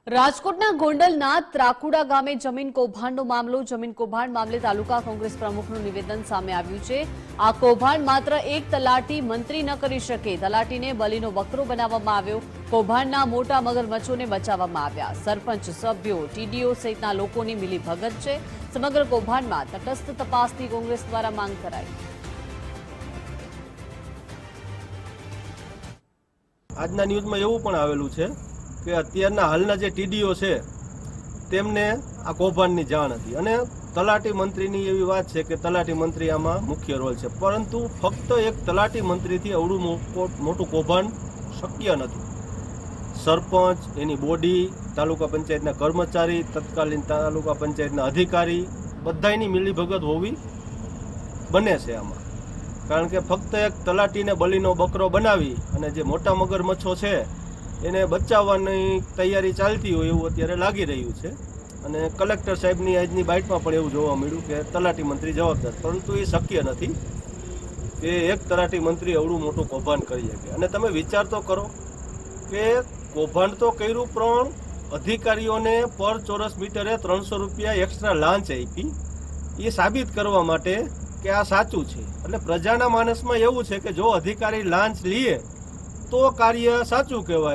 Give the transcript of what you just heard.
રાજકોટના ગોંડલના ત્રાકુડા ગામે જમીન કૌભાંડનો મામલો જમીન કૌભાંડ મામલે તાલુકા કોંગ્રેસ પ્રમુખનું નિવેદન સામે આવ્યું છે। આ કૌભાંડ માત્ર એક તલાટી મંત્રી ન કરી શકે। તલાટીને બલીનો બકરો બનાવવામાં આવ્યો। કૌભાંડના મોટા મગરમચ્છોને બચાવવામાં આવ્યા। સરપંચ સભ્યો ટીડીઓ સહિતના લોકોની મિલીભગત છે। સમગ્ર કૌભાંડમાં તટસ્થ તપાસની કોંગ્રેસ દ્વારા માંગ કરાઈ। આજના ન્યૂઝમાં એવું પણ આવેલું છે કે અત્યારના હાલના જે ટીડીઓ છે તેમને આ કૌભાંડની જાણ હતી અને તલાટી મંત્રીની એવી વાત છે કે તલાટી મંત્રી આમાં મુખ્ય રોલ છે, પરંતુ ફક્ત એક તલાટી મંત્રીથી અવળું મોટું કૌભાંડ શક્ય નથી। સરપંચ, એની બોડી, તાલુકા પંચાયતના કર્મચારી, તત્કાલીન તાલુકા પંચાયતના અધિકારી બધાની મિલીભગત હોવી બને છે આમાં। કારણ કે ફક્ત એક તલાટીને બલીનો બકરો બનાવી અને જે મોટા મગરમચ્છો છે એને બચાવવાની તૈયારી ચાલતી હોય એવું અત્યારે લાગી રહ્યું છે। અને કલેક્ટર સાહેબની આજની બાઇટમાં પણ એવું જોવા મળ્યું કે તલાટી મંત્રી જવાબદાર, પરંતુ એ શક્ય નથી કે એક તલાટી મંત્રી અવળું મોટું કૌભાંડ કરી શકે। અને તમે વિચાર તો કરો કે કૌભાંડ તો કર્યું, પણ અધિકારીઓને પર ચોરસ મીટરે 300 રૂપિયા એક્સ્ટ્રા લાંચ આપી એ સાબિત કરવા માટે કે આ સાચું છે। એટલે પ્રજાના માનસમાં એવું છે કે જો અધિકારી લાંચ લે તો કાર્ય સાચું કહેવાય।